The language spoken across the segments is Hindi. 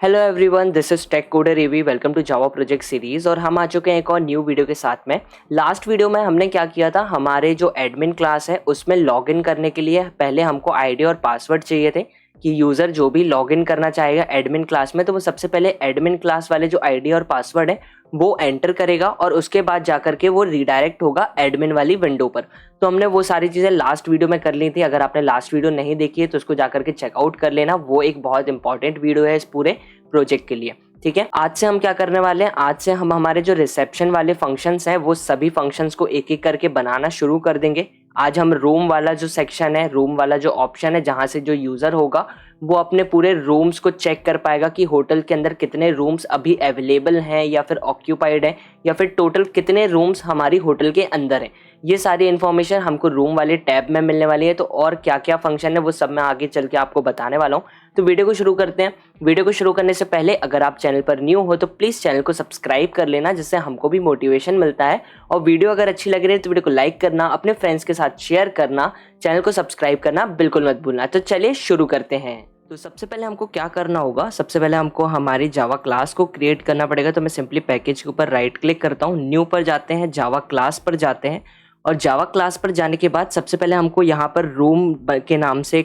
Hello everyone, this is tech coder AV. Welcome to Java project series. और हम आ चुके हैं एक और न्यू वीडियो के साथ में। लास्ट वीडियो में हमने क्या किया था, हमारे जो एडमिन क्लास है उसमें लॉगिन करने के लिए पहले हमको आईडी और पासवर्ड चाहिए थे कि यूज़र जो भी लॉगिन करना चाहेगा एडमिन क्लास में तो वो सबसे पहले एडमिन क्लास वाले जो आईडी और पासवर्ड है वो एंटर करेगा और उसके बाद जाकर के वो रिडायरेक्ट होगा एडमिन वाली विंडो पर। तो हमने वो सारी चीज़ें लास्ट वीडियो में कर ली थी। अगर आपने लास्ट वीडियो नहीं देखी है तो उसको जाकर के चेकआउट कर लेना, वो एक बहुत इंपॉर्टेंट वीडियो है इस पूरे प्रोजेक्ट के लिए। ठीक है, आज से हम क्या करने वाले हैं, आज से हम हमारे जो रिसेप्शन वाले फंक्शंस हैं वो सभी फंक्शंस को एक एक करके बनाना शुरू कर देंगे। आज हम रूम वाला जो सेक्शन है, रूम वाला जो ऑप्शन है जहां से जो यूजर होगा वो अपने पूरे रूम्स को चेक कर पाएगा कि होटल के अंदर कितने रूम्स अभी अवेलेबल हैं या फिर ऑक्यूपाइड हैं या फिर टोटल कितने रूम्स हमारी होटल के अंदर हैं। ये सारी इन्फॉर्मेशन हमको रूम वाले टैब में मिलने वाली है। तो और क्या क्या फंक्शन है वो सब मैं आगे चल के आपको बताने वाला हूँ। तो वीडियो को शुरू करते हैं। वीडियो को शुरू करने से पहले अगर आप चैनल पर न्यू हो तो प्लीज़ चैनल को सब्सक्राइब कर लेना, जिससे हमको भी मोटिवेशन मिलता है। और वीडियो अगर अच्छी लग रही है तो वीडियो को लाइक करना, अपने फ्रेंड्स के साथ शेयर करना, चैनल को सब्सक्राइब करना बिल्कुल मत भूलना। तो चलिए शुरू करते हैं। तो सबसे पहले हमको क्या करना होगा, सबसे पहले हमको हमारी जावा क्लास को क्रिएट करना पड़ेगा। तो मैं सिंपली पैकेज के ऊपर राइट क्लिक करता हूँ, न्यू पर जाते हैं, जावा क्लास पर जाते हैं। और जावा क्लास पर जाने के बाद सबसे पहले हमको यहाँ पर रूम के नाम से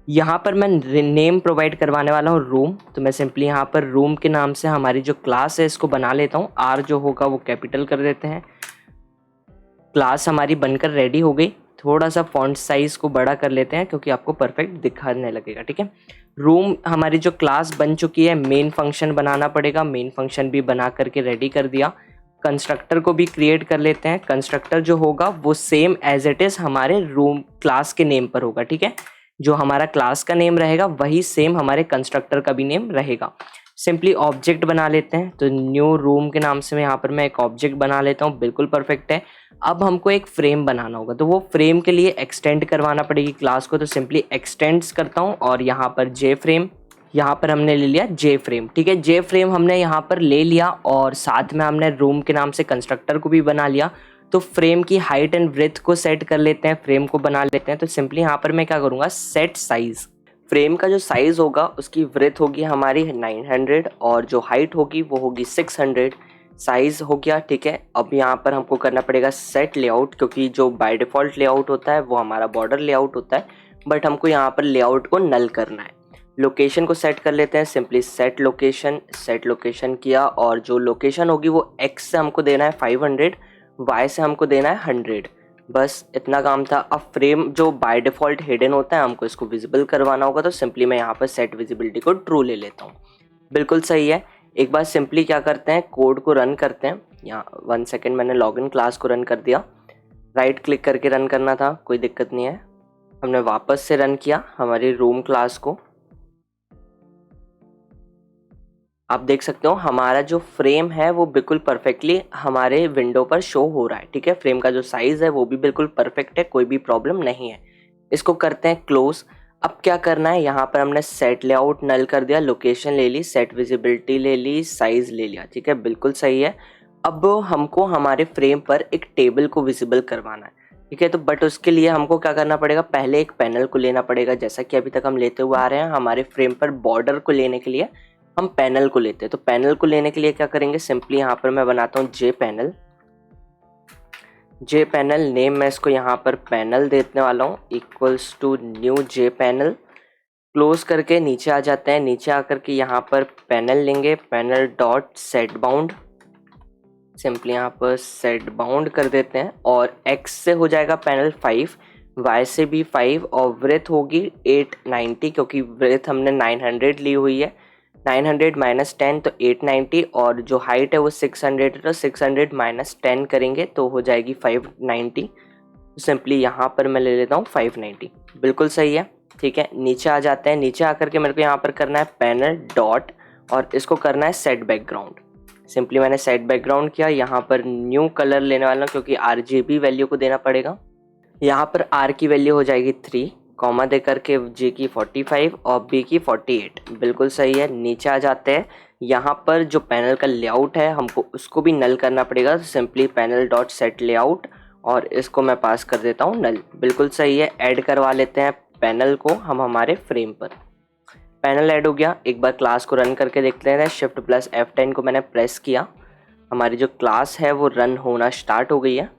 यहाँ पर मैं नेम प्रोवाइड करवाने वाला हूँ रूम। तो मैं सिंपली यहाँ पर रूम के नाम से हमारी जो क्लास है इसको बना लेता हूँ। आर जो होगा वो कैपिटल कर देते हैं। क्लास हमारी बनकर रेडी हो गई। थोड़ा सा फॉन्ट साइज को बड़ा कर लेते हैं क्योंकि आपको परफेक्ट दिखाने लगेगा। ठीक है, रूम हमारी जो क्लास बन चुकी है, मेन फंक्शन बनाना पड़ेगा। मेन फंक्शन भी बना करके रेडी कर दिया। कंस्ट्रक्टर को भी क्रिएट कर लेते हैं। कंस्ट्रक्टर जो होगा वो सेम एज इट इज हमारे रूम क्लास के नेम पर होगा। ठीक है, जो हमारा क्लास का नेम रहेगा वही सेम हमारे कंस्ट्रक्टर का भी नेम रहेगा। सिंपली ऑब्जेक्ट बना लेते हैं। तो न्यू रूम के नाम से यहाँ पर मैं एक ऑब्जेक्ट बना लेता हूँ, बिल्कुल परफेक्ट है। अब हमको एक फ्रेम बनाना होगा, तो वो फ्रेम के लिए एक्सटेंड करवाना पड़ेगी क्लास को। तो सिंपली एक्सटेंड्स करता हूँ और यहाँ पर जे फ्रेम, यहाँ पर हमने ले लिया जे फ्रेम। ठीक है, जे फ्रेम हमने यहाँ पर ले लिया और साथ में हमने रूम के नाम से कंस्ट्रक्टर को भी बना लिया। तो फ्रेम की हाइट एंड ब्रेथ को सेट कर लेते हैं, फ्रेम को बना लेते हैं। तो सिंपली यहाँ पर मैं क्या करूँगा, सेट साइज। फ्रेम का जो साइज होगा उसकी ब्रेथ होगी हमारी 900 और जो हाइट होगी वो होगी 600। साइज हो गया। ठीक है, अब यहाँ पर हमको करना पड़ेगा सेट लेआउट, क्योंकि जो बाय डिफ़ॉल्ट लेआउट होता है वो हमारा बॉर्डर लेआउट होता है, बट हमको यहाँ पर लेआउट को नल करना है। लोकेशन को सेट कर लेते हैं, सिंपली सेट लोकेशन किया और जो लोकेशन होगी वो एक्स से हमको देना है 500, वाई से हमको देना है 100। बस इतना काम था। अब फ्रेम जो बाय डिफ़ॉल्ट हिडन होता है हमको इसको विजिबल करवाना होगा। तो सिंपली मैं यहाँ पर सेट विजिबिलिटी को ट्रू ले लेता हूँ, बिल्कुल सही है। एक बार सिंपली क्या करते हैं, कोड को रन करते हैं। यहाँ 1 सेकेंड, मैंने लॉगिन क्लास को रन कर दिया। राइट क्लिक करके रन करना था, कोई दिक्कत नहीं है। हमने वापस से रन किया हमारी रूम क्लास को। आप देख सकते हो हमारा जो फ्रेम है वो बिल्कुल परफेक्टली हमारे विंडो पर शो हो रहा है। ठीक है, फ्रेम का जो साइज़ है वो भी बिल्कुल परफेक्ट है, कोई भी प्रॉब्लम नहीं है। इसको करते हैं क्लोज। अब क्या करना है, यहाँ पर हमने सेट लेआउट नल कर दिया, लोकेशन ले ली, सेट विजिबिलिटी ले ली, साइज़ ले लिया। ठीक है, बिल्कुल सही है। अब हमको हमारे फ्रेम पर एक टेबल को विजिबल करवाना है। ठीक है, तो बट उसके लिए हमको क्या करना पड़ेगा, पहले एक पैनल को लेना पड़ेगा। जैसा कि अभी तक हम लेते हुए आ रहे हैं, हमारे फ्रेम पर बॉर्डर को लेने के लिए हम पैनल को लेते हैं। तो पैनल को लेने के लिए क्या करेंगे, सिंपली यहाँ पर मैं बनाता हूँ जे पैनल नेम, मैं इसको यहाँ पर पैनल देने वाला हूँ, equals to new J panel. Close करके नीचे आ जाते हैं। नीचे आकर के यहाँ पर पैनल लेंगे, panel dot set bound, simply यहाँ पर सेट बाउंड कर देते हैं। और एक्स से हो जाएगा पैनल 5, वाई से भी 5 और ब्रेथ होगी 890, क्योंकि ब्रेथ हमने 900 ली हुई है। 900 माइनस 10 तो 890 और जो हाइट है वो 600 है, तो 600 माइनस 10 करेंगे तो हो जाएगी 590। सिंपली यहाँ पर मैं ले लेता हूँ 590, बिल्कुल सही है। ठीक है, नीचे आ जाते हैं। नीचे आकर के मेरे को यहाँ पर करना है पैनल डॉट और इसको करना है सेट बैकग्राउंड। सिंपली मैंने सेट बैकग्राउंड किया। यहाँ पर न्यू कलर लेने वाला हूँ क्योंकि RGB वैल्यू को देना पड़ेगा। यहाँ पर R की वैल्यू हो जाएगी 3, कॉमा दे करके G की 45 और B की 48, बिल्कुल सही है। नीचे आ जाते हैं। यहाँ पर जो पैनल का लेआउट है हमको उसको भी नल करना पड़ेगा। तो simply panel dot set layout और इसको मैं पास कर देता हूँ नल, बिल्कुल सही है। ऐड करवा लेते हैं पैनल को हम हमारे फ्रेम पर। पैनल ऐड हो गया। एक बार क्लास को रन करके देखते हैं। शिफ्ट प्लस F10 को मैंने प्रेस किया, हमारी जो क्लास है वो रन होना स्टार्ट हो गई है।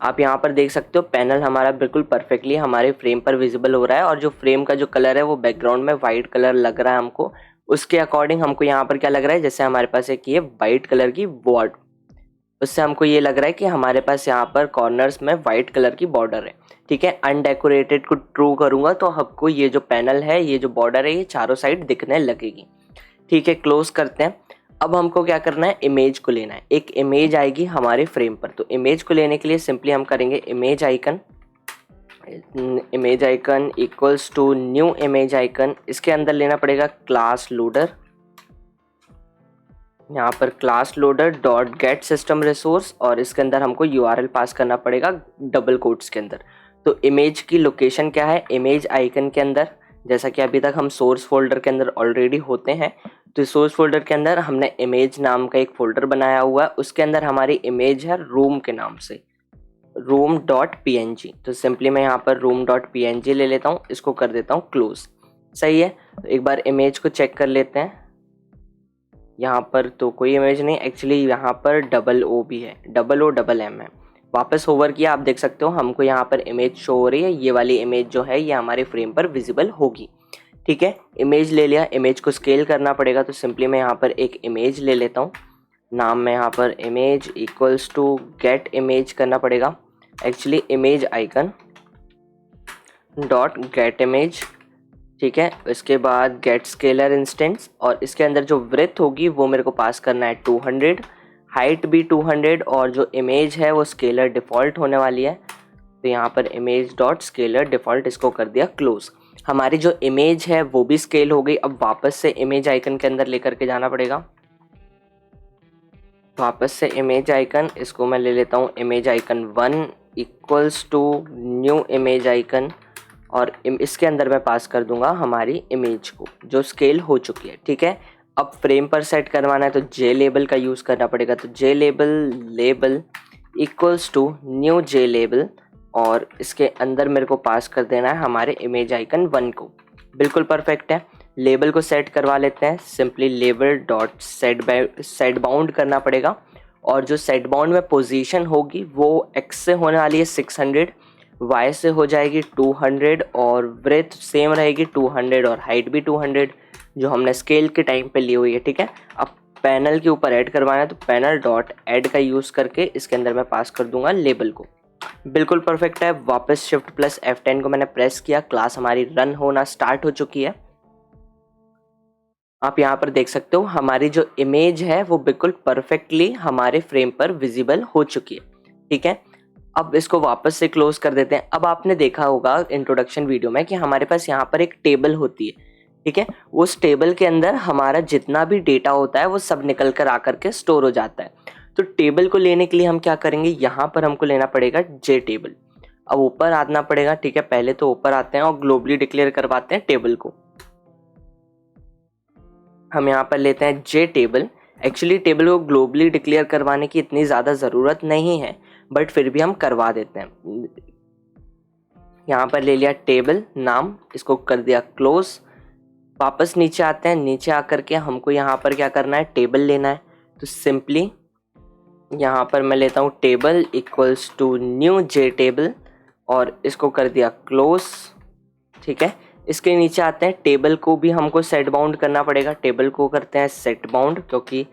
आप यहाँ पर देख सकते हो पैनल हमारा बिल्कुल परफेक्टली हमारे फ्रेम पर विजिबल हो रहा है, और जो फ्रेम का जो कलर है वो बैकग्राउंड में वाइट कलर लग रहा है हमको। उसके अकॉर्डिंग हमको यहाँ पर क्या लग रहा है, जैसे हमारे पास एक ये वाइट कलर की बॉर्ड, उससे हमको ये लग रहा है कि हमारे पास यहाँ पर कॉर्नर्स में वाइट कलर की बॉर्डर है। ठीक है, अनडेकोरेटेड को ट्रू करूँगा तो हमको ये जो पैनल है, ये जो बॉर्डर है, ये चारों साइड दिखने लगेगी। ठीक है, क्लोज करते हैं। अब हमको क्या करना है, इमेज को लेना है। एक इमेज आएगी हमारे फ्रेम पर, तो इमेज को लेने के लिए सिंपली हम करेंगे image icon equals to new image icon. इसके अंदर लेना पड़ेगा क्लास लोडर, यहाँ पर class loader dot get system resource, और इसके अंदर हमको URL पास करना पड़ेगा डबल कोट्स के अंदर। तो इमेज की लोकेशन क्या है, इमेज आइकन के अंदर, जैसा कि अभी तक हम सोर्स फोल्डर के अंदर ऑलरेडी होते हैं, तो सोर्स फोल्डर के अंदर हमने इमेज नाम का एक फोल्डर बनाया हुआ है। उसके अंदर हमारी इमेज है रूम के नाम से, room.png। तो सिंपली मैं यहाँ पर room.png ले लेता हूँ, इसको कर देता हूँ क्लोज। सही है, तो एक बार इमेज को चेक कर लेते हैं। यहाँ पर तो कोई इमेज नहीं, एक्चुअली यहाँ पर O भी है, OOM है। वापस होवर किया, आप देख सकते हो हमको यहाँ पर इमेज शो हो रही है। ये वाली इमेज जो है ये हमारे फ्रेम पर विजिबल होगी। ठीक है, इमेज ले लिया, इमेज को स्केल करना पड़ेगा, तो सिंपली मैं यहाँ पर एक इमेज ले लेता हूँ। नाम में यहाँ पर image equals to get image करना पड़ेगा, actually image icon dot get image. ठीक है, इसके बाद गेट स्केलर इंस्टेंस, और इसके अंदर जो विड्थ होगी वो मेरे को पास करना है 200, हाइट भी 200, और जो इमेज है वो स्केलर डिफ़ॉल्ट होने वाली है। तो यहाँ पर इमेज डॉट स्केलर डिफ़ॉल्ट, इसको कर दिया क्लोज। हमारी जो इमेज है वो भी स्केल हो गई। अब वापस से इमेज आइकन के अंदर लेकर के जाना पड़ेगा, वापस से इमेज आइकन, इसको मैं ले लेता हूँ image icon 1 equals to new image icon, और इसके अंदर मैं पास कर दूंगा हमारी इमेज को जो स्केल हो चुकी है। ठीक है, अब फ्रेम पर सेट करवाना है तो J लेबल का यूज़ करना पड़ेगा, तो J label equals to new J label, और इसके अंदर मेरे को पास कर देना है हमारे इमेज आइकन 1 को। बिल्कुल परफेक्ट है, लेबल को सेट करवा लेते हैं। Simply label dot set bound करना पड़ेगा, और जो सेट बाउंड में पोजीशन होगी वो X से होने वाली है 600, Y से हो जाएगी 200, और ब्रेथ सेम रहेगी 200, और हाइट भी 200 जो हमने स्केल के टाइम पे ली हुई है। ठीक है, अब पैनल के ऊपर ऐड करवाना है, तो पैनल डॉट ऐड का यूज़ करके इसके अंदर मैं पास कर दूंगा लेबल को। बिल्कुल परफेक्ट है। वापस शिफ्ट प्लस F10 को मैंने प्रेस किया, क्लास हमारी रन होना स्टार्ट हो चुकी है। आप यहाँ पर देख सकते हो हमारी जो इमेज है वो बिल्कुल परफेक्टली हमारे फ्रेम पर विजिबल हो चुकी है। ठीक है, अब इसको वापस से क्लोज कर देते हैं। अब आपने देखा होगा इंट्रोडक्शन वीडियो में कि हमारे पास यहाँ पर एक टेबल होती है। ठीक है, उस टेबल के अंदर हमारा जितना भी डेटा होता है वो सब निकल कर आकर के स्टोर हो जाता है। तो टेबल को लेने के लिए हम क्या करेंगे, यहाँ पर हमको लेना पड़ेगा J टेबल। अब ऊपर आना पड़ेगा। ठीक है, पहले तो ऊपर आते हैं और ग्लोबली डिक्लेयर करवाते हैं टेबल को। हम यहाँ पर लेते हैं J टेबल। एक्चुअली टेबल को ग्लोबली डिक्लेयर करवाने की इतनी ज़्यादा ज़रूरत नहीं है, बट फिर भी हम करवा देते हैं। यहाँ पर ले लिया टेबल नाम, इसको कर दिया क्लोज। वापस नीचे आते हैं, नीचे आकर के हमको यहाँ पर क्या करना है, टेबल लेना है। तो सिंपली यहाँ पर मैं लेता हूँ table equals to new J table, और इसको कर दिया क्लोज। ठीक है, इसके नीचे आते हैं, टेबल को भी हमको सेट बाउंड करना पड़ेगा। टेबल को करते हैं सेट बाउंड, क्योंकि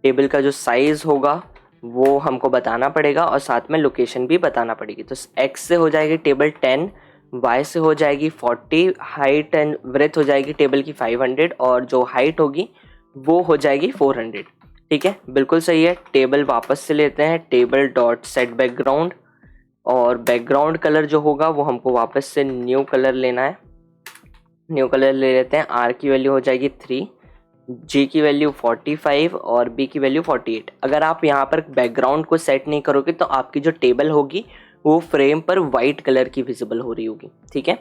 टेबल का जो साइज़ होगा वो हमको बताना पड़ेगा, और साथ में लोकेशन भी बताना पड़ेगी। तो X से हो जाएगी टेबल 10, Y से हो जाएगी 40, हाइट एंड ब्रेथ हो जाएगी टेबल की 500, और जो हाइट होगी वो हो जाएगी 400। ठीक है, बिल्कुल सही है। टेबल वापस से लेते हैं, टेबल डॉट सेट बैकग्राउंड, और बैकग्राउंड कलर जो होगा वो हमको वापस से न्यू कलर लेना है। न्यू कलर ले लेते हैं। R की वैल्यू हो जाएगी 3, G की वैल्यू 45, और B की वैल्यू 48। अगर आप यहाँ पर बैकग्राउंड को सेट नहीं करोगे तो आपकी जो टेबल होगी वो फ्रेम पर वाइट कलर की विजिबल हो रही होगी। ठीक है,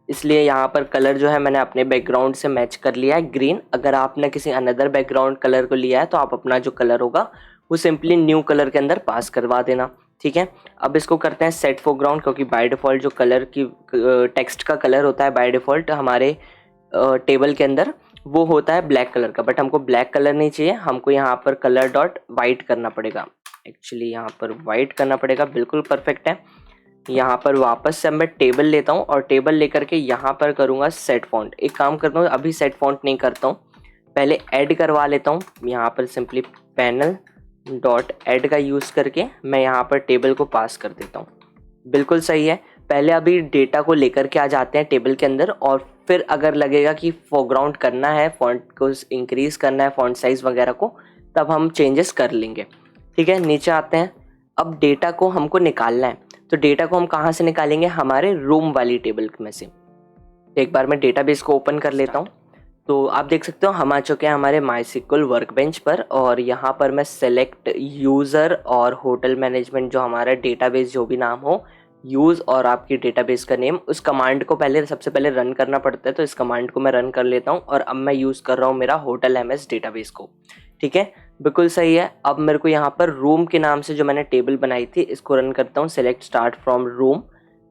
इसलिए यहाँ पर कलर जो है मैंने अपने बैकग्राउंड से मैच कर लिया है, ग्रीन। अगर आपने किसी अनदर बैकग्राउंड कलर को लिया है तो आप अपना जो कलर होगा वो सिंपली न्यू कलर के अंदर पास करवा देना। ठीक है, अब इसको करते हैं सेट फोरग्राउंड, क्योंकि बाय डिफ़ॉल्ट जो कलर की टेक्स्ट का कलर होता है बाय डिफ़ॉल्ट हमारे टेबल के अंदर वो होता है ब्लैक कलर का, बट हमको ब्लैक कलर नहीं चाहिए, हमको यहाँ पर कलर डॉट वाइट करना पड़ेगा। एक्चुअली यहाँ पर वाइट करना पड़ेगा, बिल्कुल परफेक्ट है। यहाँ पर वापस से मैं टेबल लेता हूँ और टेबल लेकर के यहाँ पर करूँगा सेट फॉन्ट। एक काम करता हूँ, अभी सेट फॉन्ट नहीं करता हूँ, पहले ऐड करवा लेता हूँ। यहाँ पर सिंपली पैनल डॉट ऐड का यूज़ करके मैं यहाँ पर टेबल को पास कर देता हूँ। बिल्कुल सही है। पहले अभी डेटा को लेकर के आ जाते हैं टेबल के अंदर, और फिर अगर लगेगा कि फोरग्राउंड करना है, फॉन्ट को इंक्रीज़ करना है, फॉन्ट साइज़ वगैरह को, तब हम चेंजेस कर लेंगे। ठीक है, नीचे आते हैं। अब डेटा को हमको निकालना है, तो डेटा को हम कहाँ से निकालेंगे? हमारे रूम वाली टेबल में से। तो एक बार मैं डेटाबेस को ओपन कर लेता हूँ। तो आप देख सकते हो हम आ चुके हैं हमारे माईसीक्वल वर्कबेंच पर, और यहाँ पर मैं सेलेक्ट यूज़र और होटल मैनेजमेंट, जो हमारा डेटाबेस जो भी नाम हो, यूज़ और आपकी डेटाबेस का नेम, उस कमांड को पहले सबसे पहले रन करना पड़ता है, तो इस कमांड को मैं रन कर लेता हूँ। और अब मैं यूज़ कर रहा हूँ मेरा होटल एमएस डेटाबेस को। ठीक है, बिल्कुल सही है। अब मेरे को यहाँ पर रूम के नाम से जो मैंने टेबल बनाई थी, इसको रन करता हूँ। सेलेक्ट स्टार्ट फ्रॉम रूम,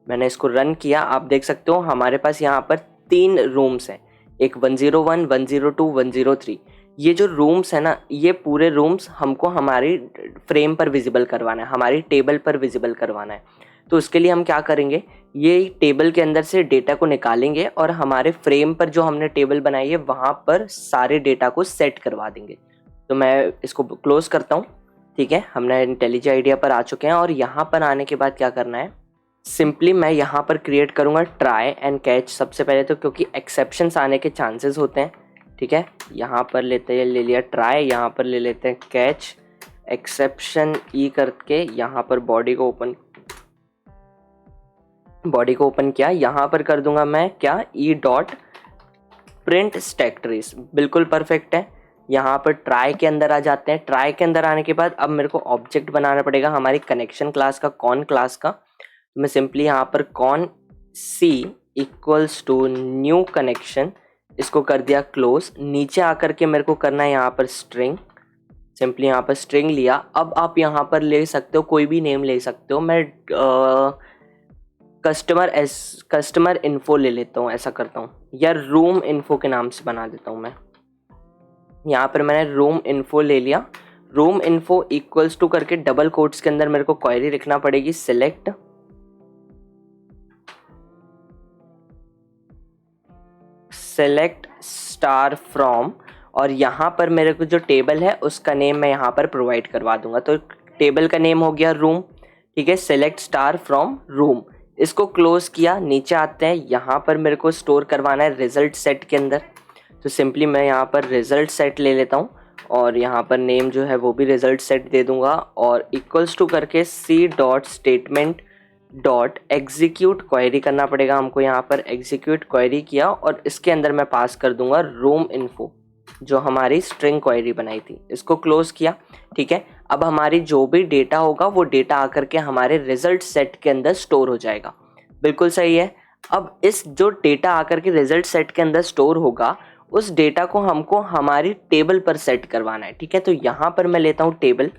मैंने इसको रन किया। आप देख सकते हो हमारे पास यहाँ पर 3 रूम्स हैं, एक 101, 102, 103। ये जो रूम्स है ना, ये पूरे रूम्स हमको हमारी फ्रेम पर विजिबल करवाना है, हमारी टेबल पर विजिबल करवाना है। तो उसके लिए हम क्या करेंगे, ये टेबल के अंदर से डेटा को निकालेंगे और हमारे फ्रेम पर जो हमने टेबल बनाई है वहाँ पर सारे डेटा को सेट करवा देंगे। तो मैं इसको क्लोज करता हूँ। ठीक है, हमने इंटेलिजेंट आइडिया पर आ चुके हैं, और यहाँ पर आने के बाद क्या करना है, सिंपली मैं यहाँ पर क्रिएट करूँगा ट्राई एंड कैच सबसे पहले, तो क्योंकि एक्सेप्शंस आने के चांसेस होते हैं। ठीक है, यहाँ पर ले लिया ट्राई, यहाँ पर ले लेते हैं कैच, एक्सेप्शन ई करके यहाँ पर बॉडी को ओपन किया। यहाँ पर कर दूंगा मैं क्या, E dot print stack trace, बिल्कुल परफेक्ट है। यहाँ पर ट्राई के अंदर आ जाते हैं। ट्राई के अंदर आने के बाद अब मेरे को ऑब्जेक्ट बनाना पड़ेगा हमारी कनेक्शन क्लास का, कॉन क्लास का। तो मैं सिंपली यहाँ पर con C equals to new connection, इसको कर दिया क्लोज। नीचे आकर के मेरे को करना है यहाँ पर स्ट्रिंग, सिंपली यहाँ पर स्ट्रिंग लिया। अब आप यहाँ पर ले सकते हो, कोई भी नेम ले सकते हो। मैं कस्टमर इन्फो ले लेता हूँ, ऐसा करता हूँ, या रूम इन्फो के नाम से बना देता हूँ मैं। यहाँ पर मैंने रूम इन्फो ले लिया। रूम इन्फो इक्वल्स टू करके डबल कोट्स के अंदर मेरे को क्वेरी लिखना पड़ेगी, सिलेक्ट स्टार फ्रॉम, और यहाँ पर मेरे को जो टेबल है उसका नेम मैं यहाँ पर प्रोवाइड करवा दूंगा। तो टेबल का नेम हो गया रूम। ठीक है, सेलेक्ट स्टार फ्रॉम रूम, इसको क्लोज किया। नीचे आते हैं, यहाँ पर मेरे को स्टोर करवाना है रिजल्ट सेट के अंदर। तो सिंपली मैं यहाँ पर रिजल्ट सेट ले लेता हूँ, और यहाँ पर नेम जो है वो भी रिजल्ट सेट दे दूंगा, और इक्वल्स टू करके C dot statement dot execute query करना पड़ेगा हमको। यहाँ पर एग्जीक्यूट क्वेरी किया, और इसके अंदर मैं पास कर दूंगा रूम इन्फो, जो हमारी स्ट्रिंग क्वेरी बनाई थी, इसको क्लोज किया। ठीक है, अब हमारी जो भी डेटा होगा वो डेटा आकर के हमारे रिजल्ट सेट के अंदर स्टोर हो जाएगा। बिल्कुल सही है। अब इस जो डेटा आकर के रिजल्ट सेट के अंदर स्टोर होगा, उस डेटा को हमको हमारी टेबल पर सेट करवाना है। ठीक है, तो यहाँ पर मैं लेता हूँ टेबल,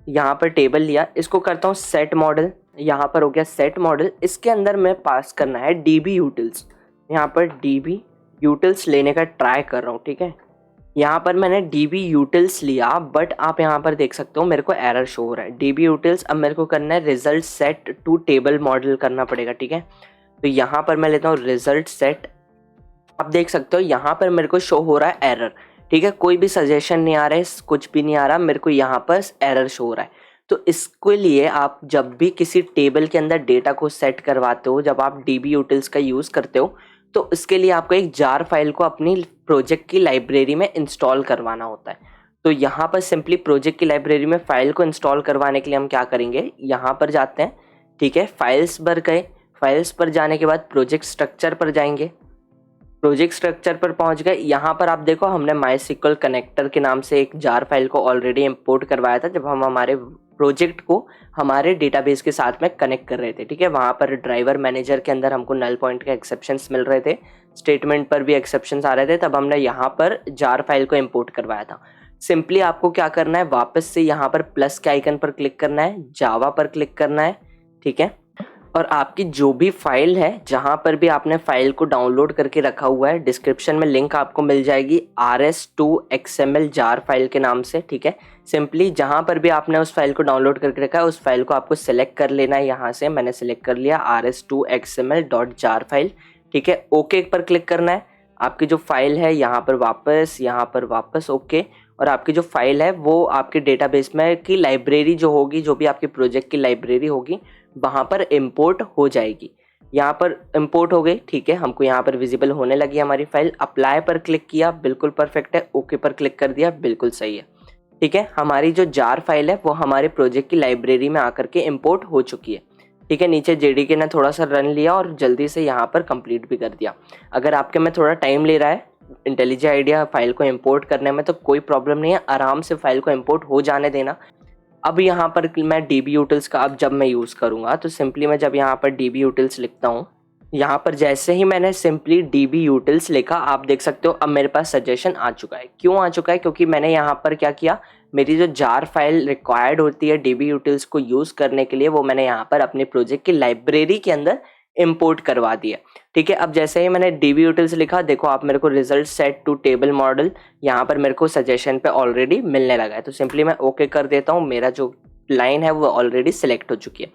यहाँ पर टेबल लिया, इसको करता हूँ सेट मॉडल। यहाँ पर हो गया सेट मॉडल, इसके अंदर मैं पास करना है डीबी यूटिल्स। यहाँ पर डीबी यूटिल्स लेने का ट्राई कर रहा हूँ। ठीक है, यहाँ पर मैंने डीबी यूटिल्स लिया, बट आप यहाँ पर देख सकते हो मेरे को एरर शो हो रहा है। डीबी यूटिल्स, अब मेरे को करना है result set to table model करना पड़ेगा। ठीक है, तो यहाँ पर मैं लेता हूँ रिजल्ट सेट। आप देख सकते हो यहाँ पर मेरे को शो हो रहा है एरर। ठीक है, कोई भी सजेशन नहीं आ रहा है, कुछ भी नहीं आ रहा, मेरे को यहाँ पर एरर शो हो रहा है। तो इसके लिए आप जब भी किसी टेबल के अंदर डेटा को सेट करवाते हो, जब आप डीबी यूटिल्स का यूज़ करते हो, तो इसके लिए आपको एक जार फाइल को अपनी प्रोजेक्ट की लाइब्रेरी में इंस्टॉल करवाना होता है। तो यहाँ पर सिंपली प्रोजेक्ट की लाइब्रेरी में फाइल को इंस्टॉल करवाने के लिए हम क्या करेंगे, यहाँ पर जाते हैं। ठीक है, फाइल्स पर गए, फाइल्स पर जाने के बाद प्रोजेक्ट स्ट्रक्चर पर जाएंगे। प्रोजेक्ट स्ट्रक्चर पर पहुंच गए। यहाँ पर आप देखो हमने माईसीक्वल कनेक्टर के नाम से एक जार फाइल को ऑलरेडी इंपोर्ट करवाया था, जब हम हमारे प्रोजेक्ट को हमारे डेटाबेस के साथ में कनेक्ट कर रहे थे। ठीक है, वहाँ पर ड्राइवर मैनेजर के अंदर हमको नल पॉइंट के एक्सेप्शंस मिल रहे थे, स्टेटमेंट पर भी एक्सेप्शंस आ रहे थे, तब हमने यहाँ पर जार फाइल को इंपोर्ट करवाया था। सिंपली आपको क्या करना है, वापस से यहाँ पर प्लस के आइकन पर क्लिक करना है, जावा पर क्लिक करना है। ठीक है, और आपकी जो भी फाइल है, जहाँ पर भी आपने फाइल को डाउनलोड करके रखा हुआ है, डिस्क्रिप्शन में लिंक आपको मिल जाएगी RS2 XML jar फाइल के नाम से, ठीक है। सिंपली जहाँ पर भी आपने उस फाइल को डाउनलोड करके रखा है, उस फाइल को आपको सिलेक्ट कर लेना है। यहाँ से मैंने सिलेक्ट कर लिया RS2 XML.jar फाइल, ठीक है। ओके पर क्लिक करना है। आपकी जो फाइल है यहाँ पर वापस ओके। और आपकी जो फाइल है वो आपके डेटाबेस में की लाइब्रेरी जो होगी, जो भी आपके प्रोजेक्ट की लाइब्रेरी होगी, वहाँ पर इंपोर्ट हो जाएगी। यहाँ पर इंपोर्ट हो गई, ठीक है। हमको यहाँ पर विजिबल होने लगी हमारी फाइल। अप्लाई पर क्लिक किया, बिल्कुल परफेक्ट है। ओके पर क्लिक कर दिया, बिल्कुल सही है, ठीक है। हमारी जो जार फाइल है वो हमारे प्रोजेक्ट की लाइब्रेरी में आकर के इंपोर्ट हो चुकी है, ठीक है। नीचे JDK ने थोड़ा सा रन लिया और जल्दी से यहाँ पर कंप्लीट भी कर दिया। अगर आपके में थोड़ा टाइम ले रहा है इंटेलिजेंट आइडिया फाइल को इंपोर्ट करने में, तो कोई प्रॉब्लम नहीं है, आराम से फाइल को इंपोर्ट हो जाने देना। अब यहाँ पर मैं DB utils का अब जब मैं यूज़ करूँगा, तो सिंपली मैं जब यहाँ पर DB utils लिखता हूँ, यहाँ पर जैसे ही मैंने सिंपली DB utils लिखा, आप देख सकते हो अब मेरे पास सजेशन आ चुका है। क्यों आ चुका है? क्योंकि मैंने यहाँ पर क्या किया, मेरी जो जार फाइल रिक्वायर्ड होती है DB utils को यूज़ करने के लिए, वो मैंने यहाँ पर अपने प्रोजेक्ट की लाइब्रेरी के अंदर इंपोर्ट करवा दिया, ठीक है। अब जैसे ही मैंने DB utils लिखा, देखो आप मेरे को result set to table model यहाँ पर मेरे को सजेशन पे ऑलरेडी मिलने लगा है। तो सिंपली मैं ओके कर देता हूँ। मेरा जो लाइन है वो ऑलरेडी सिलेक्ट हो चुकी है,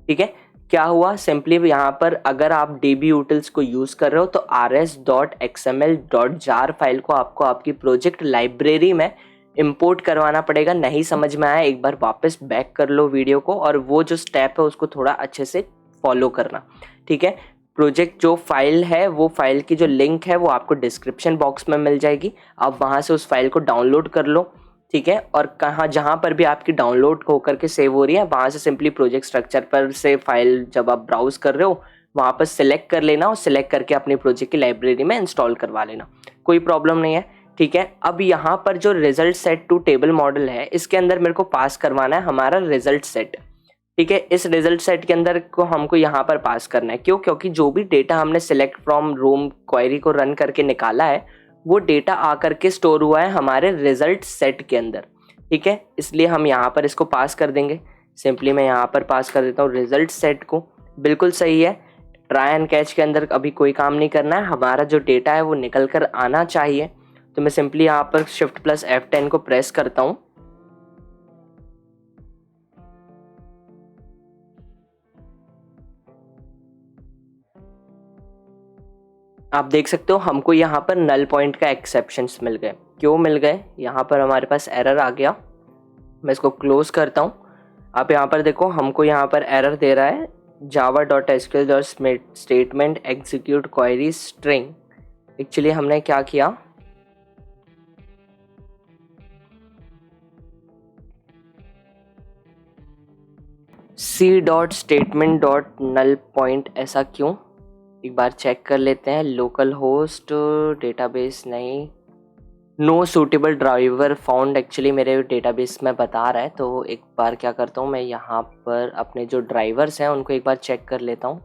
ठीक है। क्या हुआ, सिंपली यहाँ पर अगर आप DB utils को यूज़ कर रहे हो तो rs.xml.jar फाइल को आपको आपकी प्रोजेक्ट लाइब्रेरी में इंपोर्ट करवाना पड़ेगा। नहीं समझ में आया, एक बार वापस बैक कर लो वीडियो को और वो जो स्टेप है उसको थोड़ा अच्छे से फॉलो करना, ठीक है। प्रोजेक्ट जो फाइल है, वो फाइल की जो लिंक है वो आपको डिस्क्रिप्शन बॉक्स में मिल जाएगी। आप वहाँ से उस फाइल को डाउनलोड कर लो, ठीक है। और कहाँ जहाँ पर भी आपकी डाउनलोड होकर के सेव हो रही है, वहाँ से सिंपली प्रोजेक्ट स्ट्रक्चर पर से फाइल जब आप ब्राउज कर रहे हो, वहाँ पर सिलेक्ट कर लेना और सिलेक्ट करके अपनी प्रोजेक्ट की लाइब्रेरी में इंस्टॉल करवा लेना, कोई प्रॉब्लम नहीं है, ठीक है। अब यहाँ पर जो result set to table model है, इसके अंदर मेरे को पास करवाना है हमारा रिजल्ट सेट, ठीक है। इस रिजल्ट सेट के अंदर को हमको यहाँ पर पास करना है। क्यों? क्योंकि जो भी डेटा हमने सिलेक्ट फ्रॉम रूम क्वेरी को रन करके निकाला है, वो डेटा आकर के स्टोर हुआ है हमारे रिजल्ट सेट के अंदर, ठीक है। इसलिए हम यहाँ पर इसको पास कर देंगे। सिंपली मैं यहाँ पर पास कर देता हूँ रिजल्ट सेट को, बिल्कुल सही है। ट्राई एंड कैच के अंदर अभी कोई काम नहीं करना है, हमारा जो डेटा है वो निकल कर आना चाहिए। तो मैं सिंपली यहाँ पर Shift+F10 को प्रेस करता हूँ। आप देख सकते हो हमको यहाँ पर नल पॉइंट का एक्सेप्शंस मिल गए। क्यों मिल गए? यहाँ पर हमारे पास एरर आ गया। मैं इसको क्लोज करता हूँ। आप यहाँ पर देखो, हमको यहाँ पर एरर दे रहा है java.sql.statement execute query string। Actually हमने क्या किया, c.statement.null ऐसा क्यों? एक बार चेक कर लेते हैं। लोकल होस्ट डेटाबेस नहीं, no suitable driver found actually मेरे डेटाबेस में बता रहा है। तो एक बार क्या करता हूँ, मैं यहाँ पर अपने जो ड्राइवर्स हैं उनको एक बार चेक कर लेता हूँ।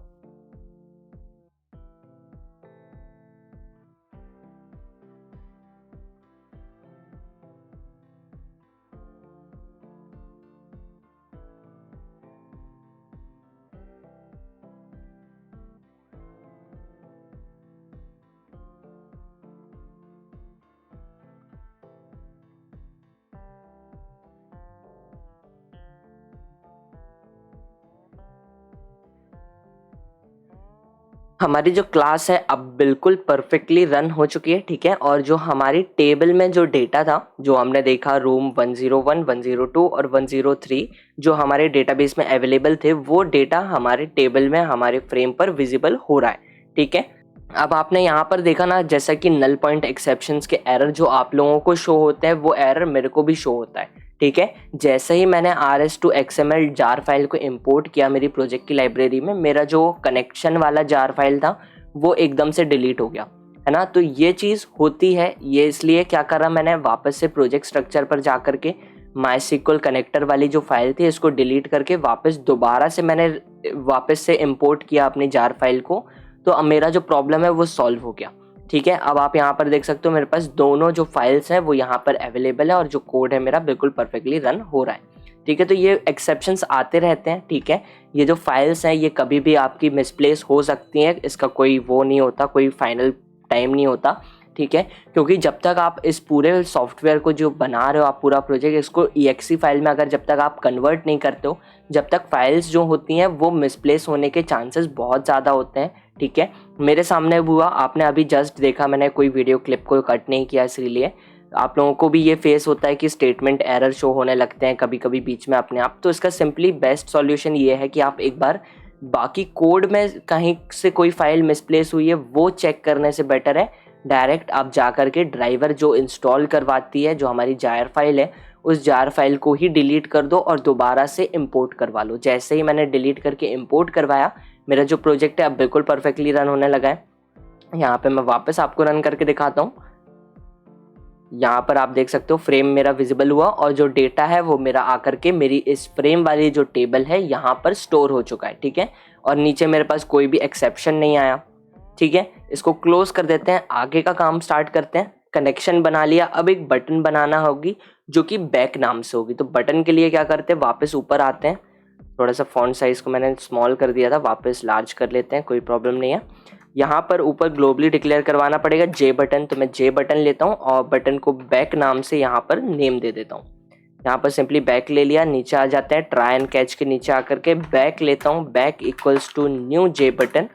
हमारी जो क्लास है अब बिल्कुल परफेक्टली रन हो चुकी है, ठीक है। और जो हमारी टेबल में जो डेटा था, जो हमने देखा रूम 101, 102 और 103 जो हमारे डेटाबेस में अवेलेबल थे, वो डेटा हमारे टेबल में हमारे फ्रेम पर विजिबल हो रहा है, ठीक है। अब आपने यहाँ पर देखा ना, जैसा कि नल पॉइंट एक्सेप्शंस के एरर जो आप लोगों को शो होते हैं, वो एरर मेरे को भी शो होता है, ठीक है। जैसे ही मैंने RS2 XML जार फाइल को इंपोर्ट किया मेरी प्रोजेक्ट की लाइब्रेरी में, मेरा जो कनेक्शन वाला जार फाइल था वो एकदम से डिलीट हो गया, है ना। तो ये चीज़ होती है। ये इसलिए क्या करा, मैंने वापस से प्रोजेक्ट स्ट्रक्चर पर जा करके MySQL कनेक्टर वाली जो फाइल थी इसको डिलीट करके वापस दोबारा से मैंने वापस से इंपोर्ट किया अपनी जार फाइल को। तो अब मेरा जो प्रॉब्लम है वो सॉल्व हो गया, ठीक है। अब आप यहाँ पर देख सकते हो मेरे पास दोनों जो फाइल्स हैं वो यहाँ पर अवेलेबल है और जो कोड है मेरा बिल्कुल परफेक्टली रन हो रहा है, ठीक है। तो ये एक्सेप्शंस आते रहते हैं, ठीक है। ये जो फाइल्स हैं ये कभी भी आपकी मिसप्लेस हो सकती हैं, इसका कोई वो नहीं होता, कोई फाइनल टाइम नहीं होता, ठीक है। क्योंकि जब तक आप इस पूरे सॉफ्टवेयर को जो बना रहे हो, आप पूरा प्रोजेक्ट, इसको EXE फाइल में अगर जब तक आप कन्वर्ट नहीं करते हो, जब तक फाइल्स जो होती हैं वो मिसप्लेस होने के चांसेस बहुत ज़्यादा होते हैं, ठीक है। मेरे सामने हुआ, आपने अभी जस्ट देखा, मैंने कोई वीडियो क्लिप को कट नहीं किया, इसलिए आप लोगों को भी ये फेस होता है कि स्टेटमेंट एरर शो होने लगते हैं कभी कभी बीच में अपने आप। तो इसका सिंपली बेस्ट सॉल्यूशन ये है कि आप एक बार बाकी कोड में कहीं से कोई फाइल मिसप्लेस हुई है वो चेक करने से बेटर है डायरेक्ट आप जा कर के ड्राइवर जो इंस्टॉल करवाती है, जो हमारी जार फाइल है, उस जार फाइल को ही डिलीट कर दो और दोबारा से इंपोर्ट करवा लो। जैसे ही मैंने डिलीट करके इंपोर्ट करवाया, मेरा जो प्रोजेक्ट है अब बिल्कुल परफेक्टली रन होने लगा है। यहाँ पे मैं वापस आपको रन करके दिखाता हूँ। यहाँ पर आप देख सकते हो फ्रेम मेरा विजिबल हुआ और जो डेटा है वो मेरा आकर के मेरी इस फ्रेम वाली जो टेबल है यहाँ पर स्टोर हो चुका है, ठीक है। और नीचे मेरे पास कोई भी एक्सेप्शन नहीं आया, ठीक है। इसको क्लोज कर देते हैं, आगे का काम स्टार्ट करते हैं। कनेक्शन बना लिया, अब एक बटन बनाना होगी जो कि बैक नाम से होगी। तो बटन के लिए क्या करते हैं, वापस ऊपर आते हैं, थोड़ा सा फॉन्ट साइज को मैंने स्मॉल कर दिया था, वापस लार्ज कर लेते हैं, कोई प्रॉब्लम नहीं है। यहाँ पर ऊपर ग्लोबली डिक्लेयर करवाना पड़ेगा जे बटन, तो मैं जे बटन लेता हूँ और बटन को बैक नाम से यहाँ पर नेम दे देता हूँ। यहाँ पर सिंपली बैक ले लिया, नीचे आ जाते हैं, ट्राई एंड कैच के नीचे आकर के बैक लेता हूँ, back equals to new J button.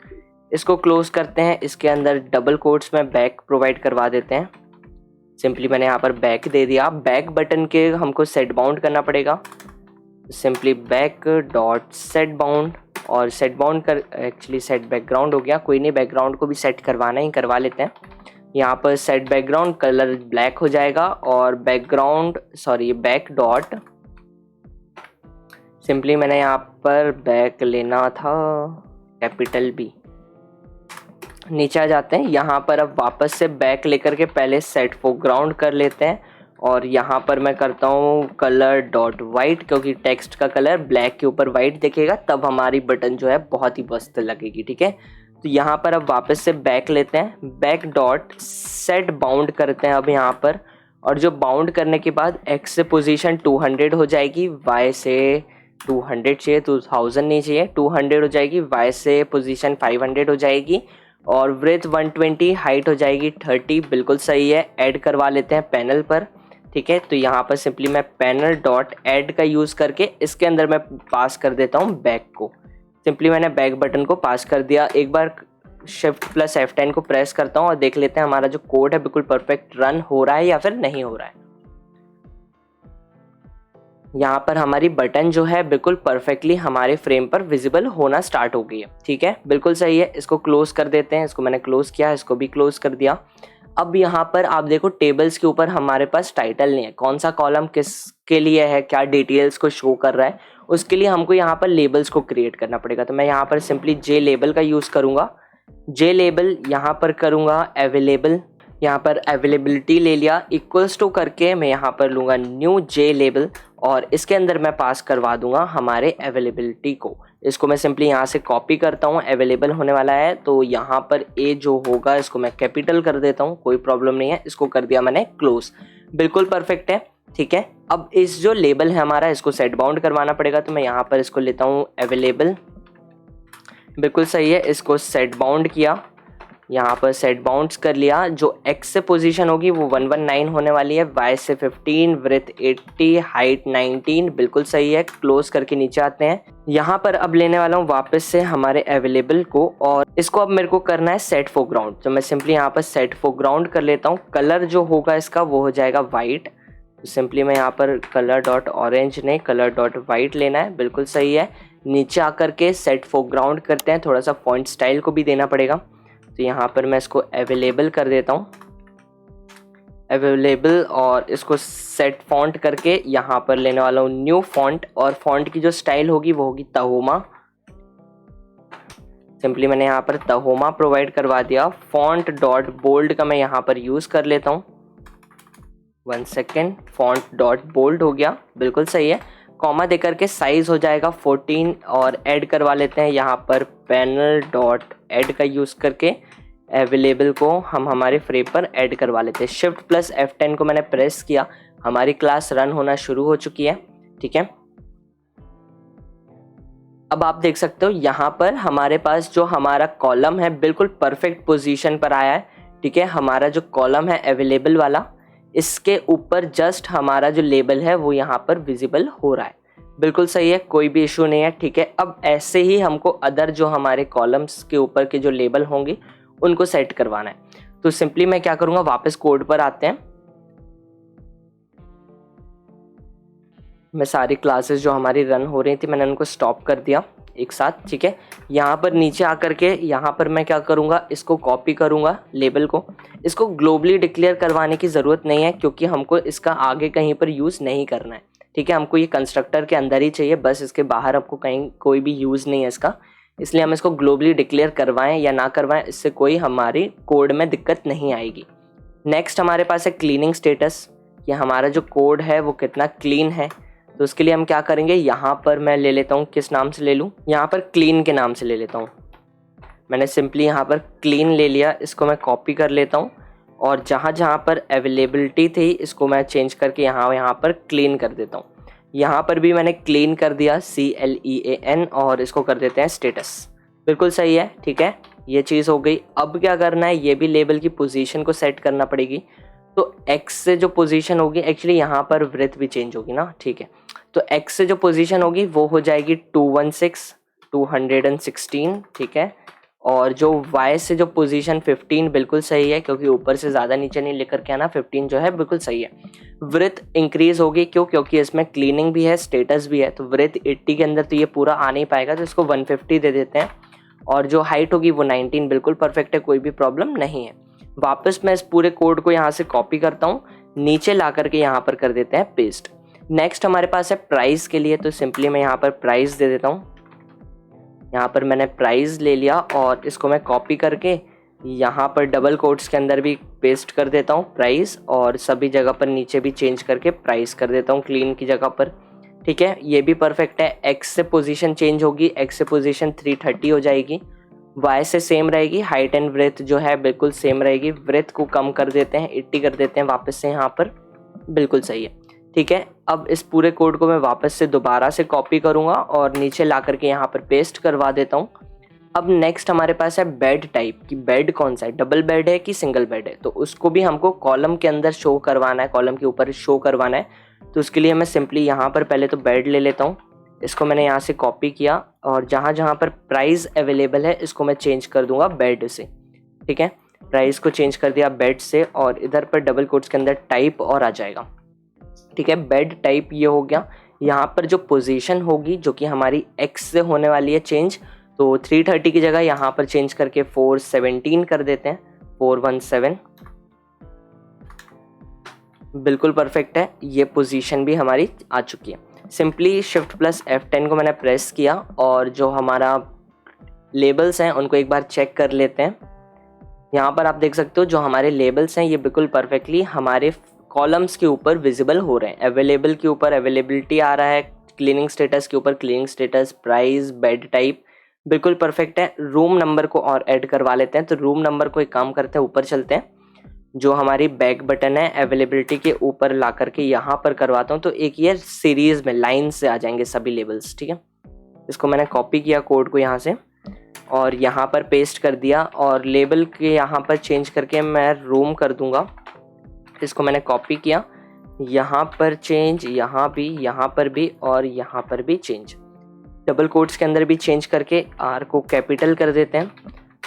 इसको क्लोज करते हैं, इसके अंदर डबल कोट्स में बैक प्रोवाइड करवा देते हैं। सिंपली मैंने यहाँ पर बैक दे दिया। बैक बटन के हमको सेट बाउंड करना पड़ेगा, simply back dot set bound, और सेट बाउंड कर एक्चुअली सेट बैकग्राउंड हो गया, कोई नहीं, बैकग्राउंड को भी सेट करवाना ही करवा लेते हैं। यहाँ पर सेट बैकग्राउंड कलर ब्लैक हो जाएगा और बैकग्राउंड बैक डॉट, सिंपली मैंने यहाँ पर बैक लेना था कैपिटल B। नीचे आ जाते हैं, यहाँ पर अब वापस से बैक लेकर के पहले सेट फोरग्राउंड कर लेते हैं और यहाँ पर मैं करता हूँ कलर डॉट वाइट, क्योंकि टेक्स्ट का कलर ब्लैक के ऊपर वाइट दिखेगा, तब हमारी बटन जो है बहुत ही मस्त लगेगी, ठीक है। तो यहाँ पर अब वापस से बैक लेते हैं, बैक डॉट सेट बाउंड करते हैं अब यहाँ पर, और जो बाउंड करने के बाद एक्स से पोजीशन 200 हो जाएगी, वाई से 200 चाहिए, 2000 नहीं चाहिए, 200 हो जाएगी, वाई से पोजीशन 500 हो जाएगी और ब्रेथ 120, हाइट हो जाएगी 30, बिल्कुल सही है। ऐड करवा लेते हैं पैनल पर, ठीक है। तो यहाँ पर सिंपली मैं पैनल डॉट ऐड का यूज़ करके इसके अंदर मैं पास कर देता हूँ बैक को। सिंपली मैंने बैक बटन को पास कर दिया। एक बार शिफ्ट प्लस F10 को प्रेस करता हूँ और देख लेते हैं हमारा जो कोड है बिल्कुल परफेक्ट रन हो रहा है या फिर नहीं हो रहा है। यहाँ पर हमारी बटन जो है बिल्कुल परफेक्टली हमारे फ्रेम पर विजिबल होना स्टार्ट हो गई है, ठीक है, बिल्कुल सही है। इसको क्लोज कर देते हैं, इसको मैंने क्लोज किया, इसको भी क्लोज कर दिया। अब यहाँ पर आप देखो टेबल्स के ऊपर हमारे पास टाइटल नहीं है, कौन सा कॉलम किसके लिए है, क्या डिटेल्स को शो कर रहा है, उसके लिए हमको यहाँ पर लेबल्स को क्रिएट करना पड़ेगा। तो मैं यहाँ पर सिंपली जे लेबल का यूज़ करूँगा, जे लेबल यहाँ पर करूँगा अवेलेबल, यहाँ पर अवेलेबिलिटी ले लिया, इक्वल्स टू करके मैं यहाँ पर लूँगा न्यू जे लेबल और इसके अंदर मैं पास करवा दूंगा हमारे अवेलेबिलिटी को। इसको मैं सिंपली यहाँ से कॉपी करता हूँ, अवेलेबल होने वाला है तो यहाँ पर ए जो होगा इसको मैं कैपिटल कर देता हूँ, कोई प्रॉब्लम नहीं है। इसको कर दिया मैंने क्लोज, बिल्कुल परफेक्ट है, ठीक है। अब इस जो लेबल है हमारा इसको सेट बाउंड करवाना पड़ेगा, तो मैं यहाँ पर इसको लेता हूँ अवेलेबल, बिल्कुल सही है। इसको सेट बाउंड किया, यहाँ पर सेट बाउंड्स कर लिया। जो एक्स से पोजीशन होगी वो 119 होने वाली है, वाई से 15, ब्रेथ 80, हाइट 19, बिल्कुल सही है। क्लोज करके नीचे आते हैं, यहाँ पर अब लेने वाला हूँ वापस से हमारे अवेलेबल को और इसको अब मेरे को करना है सेट फोरग्राउंड। तो मैं सिंपली यहाँ पर सेट फोरग्राउंड कर लेता हूँ। कलर जो होगा इसका वो हो जाएगा वाइट, तो सिंपली मैं यहाँ पर कलर डॉट ऑरेंज नहीं कलर डॉट वाइट लेना है, बिल्कुल सही है। नीचे आकर के सेट फोरग्राउंड करते हैं, थोड़ा सा फॉन्ट स्टाइल को भी देना पड़ेगा, तो यहाँ पर मैं इसको अवेलेबल कर देता हूँ, अवेलेबल, और इसको सेट फॉन्ट करके यहाँ पर लेने वाला हूँ न्यू फॉन्ट, और फॉन्ट की जो स्टाइल होगी वो होगी तहोमा। सिंपली मैंने यहाँ पर तहोमा प्रोवाइड करवा दिया। फॉन्ट डॉट बोल्ड का मैं यहाँ पर यूज़ कर लेता हूँ, 1 सेकेंड, फॉन्ट डॉट बोल्ड हो गया, बिल्कुल सही है। कॉमा देकर के साइज हो जाएगा 14 और ऐड करवा लेते हैं यहाँ पर पैनल डॉट ऐड का यूज़ करके अवेलेबल को हम हमारे फ्रेम पर ऐड करवा लेते हैं। शिफ्ट प्लस F10 को मैंने प्रेस किया, हमारी क्लास रन होना शुरू हो चुकी है, ठीक है। अब आप देख सकते हो यहाँ पर हमारे पास जो हमारा कॉलम है बिल्कुल परफेक्ट पोजीशन पर आया है। ठीक है, हमारा जो कॉलम है अवेलेबल वाला, इसके ऊपर जस्ट हमारा जो लेबल है वो यहाँ पर विजिबल हो रहा है। बिल्कुल सही है, कोई भी इशू नहीं है। ठीक है, अब ऐसे ही हमको अदर जो हमारे कॉलम्स के ऊपर के जो लेबल होंगे उनको सेट करवाना है। तो सिंपली मैं क्या करूँगा, वापस कोड पर आते हैं। मैं सारी क्लासेस जो हमारी रन हो रही थी मैंने उनको स्टॉप कर दिया एक साथ। ठीक है, यहाँ पर नीचे आकर के यहाँ पर मैं क्या करूँगा, इसको कॉपी करूँगा लेबल को। इसको ग्लोबली डिक्लेयर करवाने की ज़रूरत नहीं है क्योंकि हमको इसका आगे कहीं पर यूज़ नहीं करना है। ठीक है, हमको ये कंस्ट्रक्टर के अंदर ही चाहिए, बस इसके बाहर आपको कहीं कोई भी यूज़ नहीं है इसका। इसलिए हम इसको ग्लोबली डिक्लेयर करवाएं या ना करवाएं, इससे कोई हमारी कोड में दिक्कत नहीं आएगी। नेक्स्ट हमारे पास है क्लीनिंग स्टेटस, कि हमारा जो कोड है वो कितना क्लीन है। तो उसके लिए हम क्या करेंगे, यहाँ पर मैं ले लेता हूँ, किस नाम से ले लूँ, यहाँ पर क्लीन के नाम से ले लेता हूँ। मैंने सिंपली यहाँ पर क्लीन ले लिया, इसको मैं कॉपी कर लेता हूँ और जहाँ जहाँ पर अवेलेबिलिटी थी इसको मैं चेंज करके यहाँ पर क्लीन कर देता हूँ। यहाँ पर भी मैंने क्लीन कर दिया, CLEAN, और इसको कर देते हैं स्टेटस। बिल्कुल सही है। ठीक है, ये चीज़ हो गई। अब क्या करना है, ये भी लेबल की पोजीशन को सेट करना पड़ेगी। तो X से जो पोजीशन होगी, एक्चुअली यहाँ पर ब्रेथ भी चेंज होगी ना। ठीक है, तो X से जो पोजीशन होगी वो हो जाएगी 216, 216। ठीक है, और जो Y से जो पोजीशन 15 बिल्कुल सही है क्योंकि ऊपर से ज़्यादा नीचे नहीं लेकर के आना, 15 जो है बिल्कुल सही है। ब्रेथ इंक्रीज होगी, क्यों, क्योंकि इसमें क्लीनिंग भी है, स्टेटस भी है। तो ब्रेथ 80 के अंदर तो ये पूरा आ नहीं पाएगा, तो इसको 150 दे देते हैं। और जो हाइट होगी वो 19, बिल्कुल परफेक्ट है, कोई भी प्रॉब्लम नहीं है। वापस मैं इस पूरे कोड को यहाँ से कॉपी करता हूँ, नीचे ला करके यहाँ पर कर देते हैं पेस्ट। नेक्स्ट हमारे पास है प्राइस के लिए, तो सिंपली मैं यहाँ पर प्राइस दे देता हूँ। यहाँ पर मैंने प्राइस ले लिया और इसको मैं कॉपी करके यहाँ पर डबल कोट्स के अंदर भी पेस्ट कर देता हूँ प्राइस, और सभी जगह पर नीचे भी चेंज करके प्राइस कर देता हूँ क्लीन की जगह पर। ठीक है, ये भी परफेक्ट है। X से पोजीशन चेंज होगी, X से पोजीशन 330 हो जाएगी। Y से सेम रहेगी, हाइट एंड ब्रेथ जो है बिल्कुल सेम रहेगी। ब्रेथ को कम कर देते हैं, 80 कर देते हैं वापस से यहाँ पर, बिल्कुल सही है। ठीक है, अब इस पूरे कोड को मैं वापस से दोबारा से कॉपी करूँगा और नीचे ला करके यहाँ पर पेस्ट करवा देता हूँ। अब नेक्स्ट हमारे पास है बेड टाइप, कि बेड कौन सा है, डबल बेड है कि सिंगल बेड है। तो उसको भी हमको कॉलम के अंदर शो करवाना है, कॉलम के ऊपर शो करवाना है। तो उसके लिए मैं सिंपली यहाँ पर पहले तो बेड ले लेता हूँ। इसको मैंने यहाँ से कॉपी किया और जहाँ जहाँ पर प्राइस अवेलेबल है इसको मैं चेंज कर दूंगा बेड से। ठीक है, प्राइस को चेंज कर दिया बेड से, और इधर पर डबल कोट्स के अंदर टाइप और आ जाएगा। ठीक है, बेड टाइप ये हो गया। यहाँ पर जो पोजीशन होगी जो कि हमारी X से होने वाली है चेंज, तो 330 की जगह यहाँ पर चेंज करके 417 कर देते हैं, 417। बिल्कुल परफेक्ट है, ये पोजीशन भी हमारी आ चुकी है। सिंपली शिफ्ट प्लस F10 को मैंने प्रेस किया और जो हमारा लेबल्स हैं उनको एक बार चेक कर लेते हैं। यहाँ पर आप देख सकते हो जो हमारे लेबल्स हैं ये बिल्कुल परफेक्टली हमारे कॉलम्स के ऊपर विजिबल हो रहे हैं। अवेलेबल के ऊपर अवेलेबिलिटी आ रहा है, क्लीनिंग स्टेटस के ऊपर cleaning status, price, bed type बिल्कुल परफेक्ट है। रूम नंबर को और ऐड करवा लेते हैं। तो रूम नंबर को एक काम करते हैं, ऊपर चलते हैं, जो हमारी बैक बटन है अवेलेबिलिटी के ऊपर ला करके यहाँ पर करवाता हूँ। तो एक ये सीरीज में लाइन से आ जाएंगे सभी लेबल्स। ठीक है, इसको मैंने कॉपी किया कोड को यहाँ से और यहाँ पर पेस्ट कर दिया, और लेबल के यहाँ पर चेंज करके मैं रूम कर दूंगा। इसको मैंने कॉपी किया, यहाँ पर चेंज, यहाँ पर भी और यहाँ पर भी चेंज। डबल कोट्स के अंदर भी चेंज करके R को कैपिटल कर देते हैं,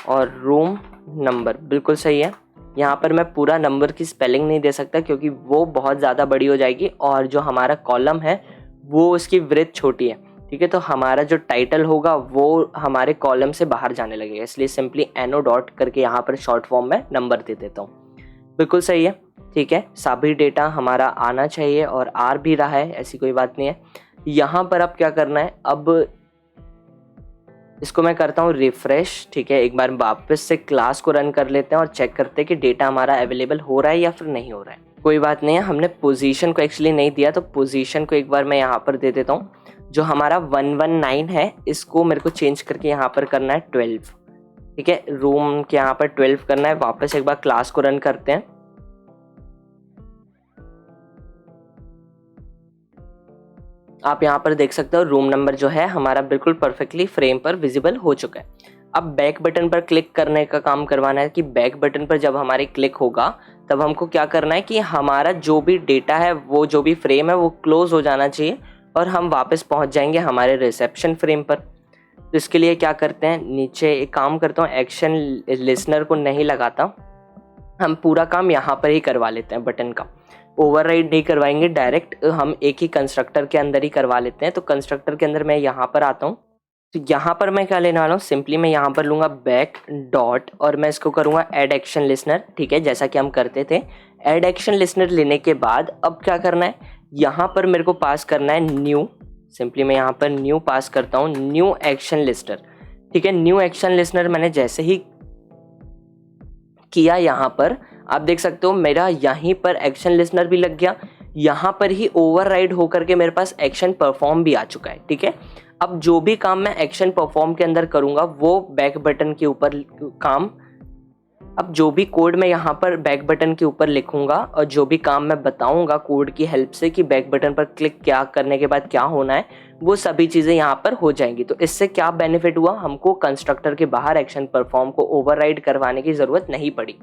और रूम नंबर बिल्कुल सही है। यहाँ पर मैं पूरा नंबर की स्पेलिंग नहीं दे सकता क्योंकि वो बहुत ज़्यादा बड़ी हो जाएगी, और जो हमारा कॉलम है वो उसकी ब्रेथ छोटी है। ठीक है, तो हमारा जो टाइटल होगा वो हमारे कॉलम से बाहर जाने लगेगा, इसलिए सिंपली NO डॉट करके यहाँ पर शॉर्ट फॉर्म में नंबर दे देता हूँ। बिल्कुल सही है। ठीक है, सभी डेटा हमारा आना चाहिए और आ भी रहा है, ऐसी कोई बात नहीं है। यहाँ पर अब क्या करना है, अब इसको मैं करता हूँ रिफ्रेश। ठीक है, एक बार वापस से क्लास को रन कर लेते हैं और चेक करते हैं कि डेटा हमारा अवेलेबल हो रहा है या फिर नहीं हो रहा है। कोई बात नहीं है, हमने पोजीशन को एक्चुअली नहीं दिया, तो पोजीशन को एक बार मैं यहाँ पर दे देता हूँ। जो हमारा 119 है इसको मेरे को चेंज करके यहाँ पर करना है 12। ठीक है, रूम के यहाँ पर 12 करना है। वापस एक बार क्लास को रन करते हैं। आप यहाँ पर देख सकते हो रूम नंबर जो है हमारा बिल्कुल परफेक्टली फ्रेम पर विजिबल हो चुका है। अब बैक बटन पर क्लिक करने का काम करवाना है कि बैक बटन पर जब हमारे क्लिक होगा तब हमको क्या करना है कि हमारा जो भी डेटा है, वो जो भी फ्रेम है वो क्लोज हो जाना चाहिए और हम वापस पहुँच जाएंगे हमारे रिसेप्शन फ्रेम पर। तो इसके लिए क्या करते हैं, नीचे एक काम करता हूँ, एक्शन लिसनर को नहीं लगाता, हम पूरा काम यहाँ पर ही करवा लेते हैं। बटन का ओवरराइड नहीं करवाएंगे, डायरेक्ट हम एक ही कंस्ट्रक्टर के अंदर ही करवा लेते हैं। तो कंस्ट्रक्टर के अंदर मैं यहाँ पर आता हूँ, तो यहाँ पर मैं क्या लेने वाला हूँ, सिंपली मैं यहाँ पर लूँगा बैक डॉट और मैं इसको करूँगा ऐड एक्शन लिसनर। ठीक है, जैसा कि हम करते थे। ऐड एक्शन लिसनर लेने के बाद अब क्या करना है, यहाँ पर मेरे को पास करना है न्यू। सिंपली मैं यहाँ पर न्यू पास करता हूँ, न्यू एक्शन लिस्टर। ठीक है, न्यू एक्शन लिसनर मैंने जैसे ही किया, यहाँ पर आप देख सकते हो मेरा यहीं पर एक्शन लिसनर भी लग गया, यहाँ पर ही ओवरराइड होकर के मेरे पास एक्शन परफॉर्म भी आ चुका है। ठीक है, अब जो भी काम मैं एक्शन परफॉर्म के अंदर करूँगा वो बैक बटन के ऊपर काम, अब जो भी कोड मैं यहाँ पर बैक बटन के ऊपर लिखूंगा और जो भी काम मैं बताऊंगा कोड की हेल्प से कि बैक बटन पर क्लिक क्या करने के बाद क्या होना है, वो सभी चीज़ें यहाँ पर हो जाएंगी। तो इससे क्या बेनिफिट हुआ, हमको कंस्ट्रक्टर के बाहर एक्शन परफॉर्म को ओवरराइड करवाने की ज़रूरत नहीं पड़ी।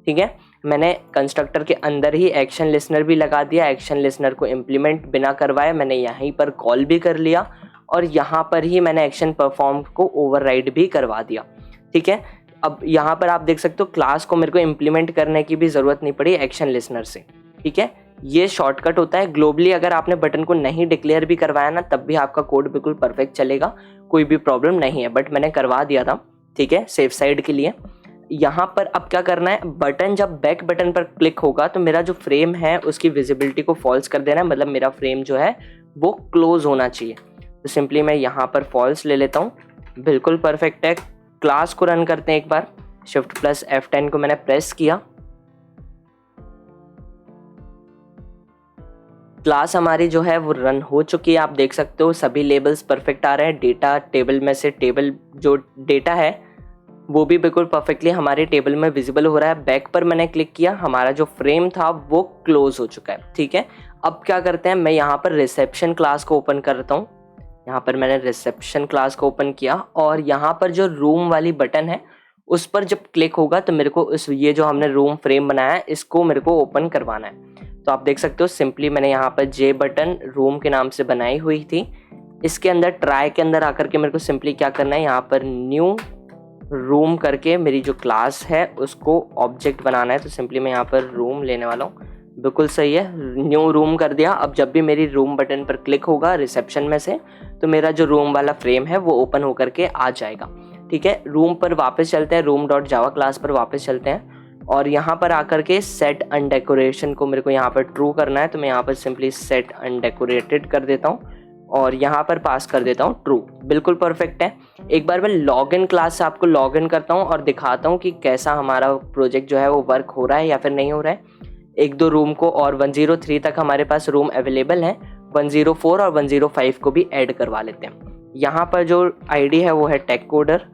ठीक है, मैंने कंस्ट्रक्टर के अंदर ही एक्शन लिसनर भी लगा दिया, एक्शन लिसनर को इम्प्लीमेंट बिना करवाए मैंने यहीं पर कॉल भी कर लिया और यहाँ पर ही मैंने एक्शन परफॉर्म को ओवरराइड भी करवा दिया। ठीक है, अब यहाँ पर आप देख सकते हो क्लास को मेरे को इम्प्लीमेंट करने की भी ज़रूरत नहीं पड़ी एक्शन लिसनर से। ठीक है, ये शॉर्टकट होता है। ग्लोबली अगर आपने बटन को नहीं डिक्लेयर भी करवाया ना, तब भी आपका कोड बिल्कुल परफेक्ट चलेगा, कोई भी प्रॉब्लम नहीं है, बट मैंने करवा दिया था। ठीक है, सेफ साइड के लिए। यहाँ पर अब क्या करना है, बटन जब बैक बटन पर क्लिक होगा तो मेरा जो फ्रेम है उसकी विजिबिलिटी को फॉल्स कर देना है, मतलब मेरा फ्रेम जो है वो क्लोज होना चाहिए। तो सिंपली मैं यहाँ पर फॉल्स ले लेता हूँ, बिल्कुल परफेक्ट है। क्लास को रन करते हैं एक बार, शिफ्ट प्लस F10 को मैंने प्रेस किया, क्लास हमारी जो है वो रन हो चुकी है। आप देख सकते हो सभी लेबल्स परफेक्ट आ रहे हैं, डेटा टेबल में से टेबल जो डेटा है वो भी बिल्कुल परफेक्टली हमारे टेबल में विजिबल हो रहा है। बैक पर मैंने क्लिक किया, हमारा जो फ्रेम था वो क्लोज हो चुका है। ठीक है, अब क्या करते हैं, मैं यहाँ पर रिसेप्शन क्लास को ओपन करता हूँ। यहाँ पर मैंने रिसेप्शन क्लास को ओपन किया और यहाँ पर जो रूम वाली बटन है उस पर जब क्लिक होगा तो मेरे को ये जो हमने रूम फ्रेम बनाया है इसको मेरे को ओपन करवाना है। तो आप देख सकते हो सिंपली मैंने यहाँ पर जे बटन रूम के नाम से बनाई हुई थी, इसके अंदर ट्राई के अंदर आकर के मेरे को सिंपली क्या करना है, यहाँ पर न्यू रूम करके मेरी जो क्लास है उसको ऑब्जेक्ट बनाना है। तो सिंपली मैं यहाँ पर रूम लेने वाला हूँ, बिल्कुल सही है, न्यू रूम कर दिया। अब जब भी मेरी रूम बटन पर क्लिक होगा रिसेप्शन में से तो मेरा जो रूम वाला फ्रेम है वो ओपन होकर के आ जाएगा। ठीक है, रूम पर वापस चलते हैं, रूम डॉट जावा क्लास पर वापस चलते हैं और यहाँ पर आकर के सेट अनडेकोरेशन को मेरे को यहाँ पर ट्रू करना है। तो मैं यहाँ पर सिंपली सेट अनडेकोरेटेड कर देता हूँ और यहाँ पर पास कर देता हूँ ट्रू, बिल्कुल परफेक्ट है। एक बार मैं लॉगिन क्लास से आपको लॉगिन करता हूँ और दिखाता हूँ कि कैसा हमारा प्रोजेक्ट जो है वो वर्क हो रहा है या फिर नहीं हो रहा है। एक दो रूम को और 103 तक हमारे पास रूम अवेलेबल है, 104 और 105 को भी ऐड करवा लेते हैं। यहाँ पर जो आईडी है वो है टेक कोडर,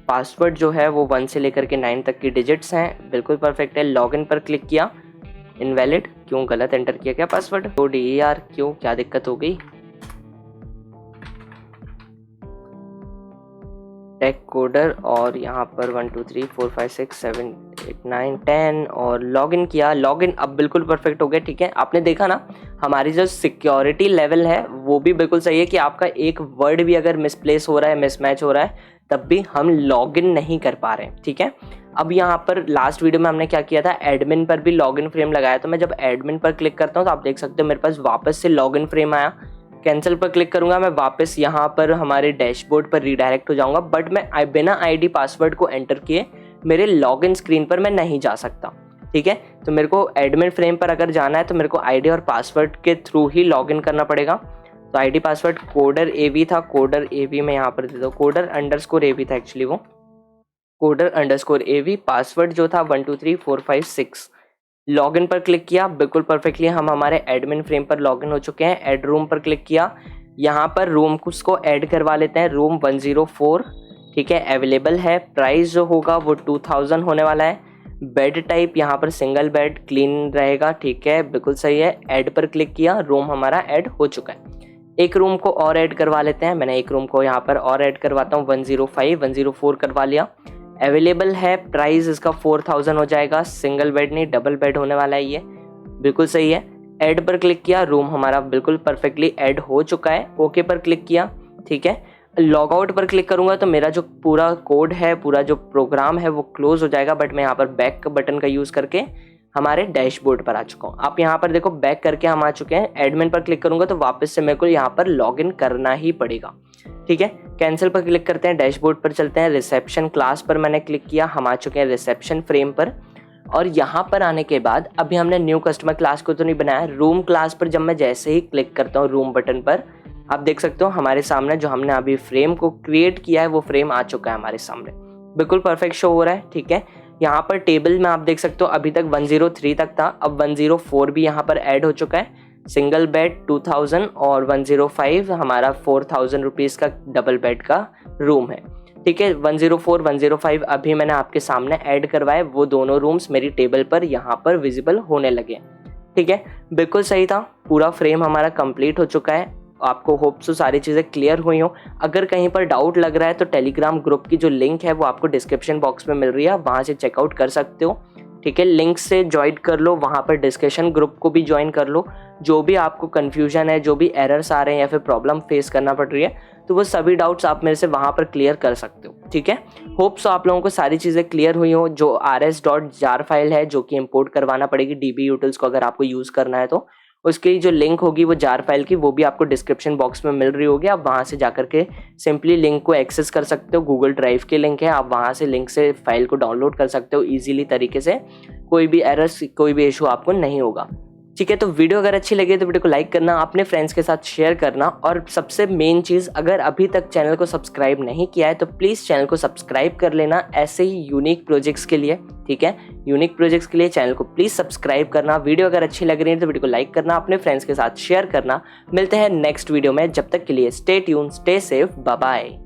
पासवर्ड जो है वो 1 से लेकर के 9 तक की डिजिट्स हैं, बिल्कुल परफेक्ट है। लॉगिन पर क्लिक किया, इनवैलिड, क्यों गलत एंटर किया क्या पासवर्ड, तो DER क्यों, क्या दिक्कत हो गई, टेक कोडर और यहाँ पर 1 2 3 4 5 6 7 8 9 10 और लॉगिन किया, लॉगिन अब बिल्कुल परफेक्ट हो गया। ठीक है, आपने देखा ना हमारी जो सिक्योरिटी लेवल है वो भी बिल्कुल सही है कि आपका एक वर्ड भी अगर मिसप्लेस हो रहा है, मिसमैच हो रहा है, तब भी हम लॉगिन नहीं कर पा रहे हैं। ठीक है, अब यहाँ पर लास्ट वीडियो में हमने क्या किया था, एडमिन पर भी लॉगिन फ्रेम लगाया। तो मैं जब एडमिन पर क्लिक करता हूँ तो आप देख सकते हो मेरे पास वापस से लॉगिन फ्रेम आया। कैंसिल पर क्लिक करूंगा, मैं वापस यहाँ पर हमारे डैशबोर्ड पर रीडायरेक्ट हो जाऊंगा, बट मैं बिना आईडी पासवर्ड को एंटर किए मेरे लॉगिन स्क्रीन पर मैं नहीं जा सकता। ठीक है, तो मेरे को एडमिन फ्रेम पर अगर जाना है तो मेरे को आईडी और पासवर्ड के थ्रू ही लॉगिन करना पड़ेगा। तो आईडी पासवर्ड कोडर AV था, कोडर AV में यहाँ पर देता हूँ, कोडर अंडरस्कोर AV था एक्चुअली, वो कोडर अंडरस्कोर AV, पासवर्ड जो था 1 2 3 4 5 6। लॉगिन पर क्लिक किया, बिल्कुल परफेक्टली हम हमारे एडमिन फ्रेम पर लॉगिन हो चुके हैं। ऐड रूम पर क्लिक किया, यहाँ पर रूम को ऐड करवा लेते हैं, रूम 104। ठीक है, अवेलेबल है, प्राइस जो होगा वो 2000 होने वाला है। बेड टाइप यहाँ पर सिंगल बेड, क्लीन रहेगा। ठीक है, बिल्कुल सही है। ऐड पर क्लिक किया, रूम हमारा ऐड हो चुका है। एक रूम को और ऐड करवा लेते हैं। मैंने एक रूम को यहाँ पर और ऐड करवाता हूँ, 105 104 करवा लिया। अवेलेबल है, प्राइस इसका 4000 हो जाएगा। सिंगल बेड नहीं डबल बेड होने वाला है, ये बिल्कुल सही है। ऐड पर क्लिक किया, रूम हमारा बिल्कुल परफेक्टली ऐड हो चुका है। ओके पर क्लिक किया, ठीक है। लॉग आउट पर क्लिक करूंगा तो मेरा जो पूरा कोड है, पूरा जो प्रोग्राम है वो क्लोज हो जाएगा, बट मैं यहाँ पर बैक बटन का यूज़ करके हमारे डैशबोर्ड पर आ चुका हूँ। आप यहाँ पर देखो बैक करके हम आ चुके हैं। एडमिन पर क्लिक करूंगा तो वापस से मेरे को यहाँ पर लॉगिन करना ही पड़ेगा, ठीक है। कैंसिल पर क्लिक करते हैं, डैशबोर्ड पर चलते हैं। रिसेप्शन क्लास पर मैंने क्लिक किया, हम आ चुके हैं रिसेप्शन फ्रेम पर। और यहाँ पर आने के बाद अभी हमने न्यू कस्टमर क्लास को तो नहीं बनाया, रूम क्लास पर जब मैं जैसे ही क्लिक करता हूँ रूम बटन पर, आप देख सकते हो हमारे सामने जो हमने अभी फ्रेम को क्रिएट किया है वो फ्रेम आ चुका है हमारे सामने, बिल्कुल परफेक्ट शो हो रहा है, ठीक है। यहाँ पर टेबल में आप देख सकते हो अभी तक 103 तक था, अब 104 भी यहाँ पर ऐड हो चुका है। सिंगल बेड 2000 और 105 हमारा 4000 रुपीज़ का डबल बेड का रूम है, ठीक है। 104 105 अभी मैंने आपके सामने ऐड करवाए, वो दोनों रूम्स मेरी टेबल पर यहाँ पर विजिबल होने लगे, ठीक है। बिल्कुल सही था, पूरा फ्रेम हमारा कंप्लीट हो चुका है। आपको होप सो सारी चीज़ें क्लियर हुई हो। अगर कहीं पर डाउट लग रहा है तो टेलीग्राम ग्रुप की जो लिंक है वो आपको डिस्क्रिप्शन बॉक्स में मिल रही है, वहाँ से चेकआउट कर सकते हो, ठीक है। लिंक से ज्वाइन कर लो, वहाँ पर डिस्कशन ग्रुप को भी ज्वाइन कर लो। जो भी आपको कन्फ्यूजन है, जो भी एरर्स आ रहे हैं या फिर प्रॉब्लम फेस करना पड़ रही है, तो वो सभी डाउट्स आप मेरे से वहाँ पर क्लियर कर सकते हो, ठीक है। होप सो आप लोगों को सारी चीज़ें क्लियर हुई हो। जो rs.jar फाइल है जो कि इंपोर्ट करवाना पड़ेगी DB utils को अगर आपको यूज़ करना है, तो उसकी जो लिंक होगी वो जार फाइल की, वो भी आपको डिस्क्रिप्शन बॉक्स में मिल रही होगी। आप वहाँ से जाकर के सिंपली लिंक को एक्सेस कर सकते हो। गूगल ड्राइव की लिंक है, आप वहाँ से लिंक से फाइल को डाउनलोड कर सकते हो ईजिली तरीके से। कोई भी एरर्स, कोई भी इशू आपको नहीं होगा, ठीक है। तो वीडियो अगर अच्छी लगे तो वीडियो को लाइक करना, अपने फ्रेंड्स के साथ शेयर करना, और सबसे मेन चीज़, अगर अभी तक चैनल को सब्सक्राइब नहीं किया है तो प्लीज़ चैनल को सब्सक्राइब कर लेना ऐसे ही यूनिक प्रोजेक्ट्स के लिए, ठीक है। यूनिक प्रोजेक्ट्स के लिए चैनल को प्लीज़ सब्सक्राइब करना। वीडियो अगर अच्छी लग रही है तो वीडियो को लाइक करना, अपने फ्रेंड्स के साथ शेयर करना। मिलते हैं नेक्स्ट वीडियो में, जब तक के लिए stay tune, stay safe, bye bye.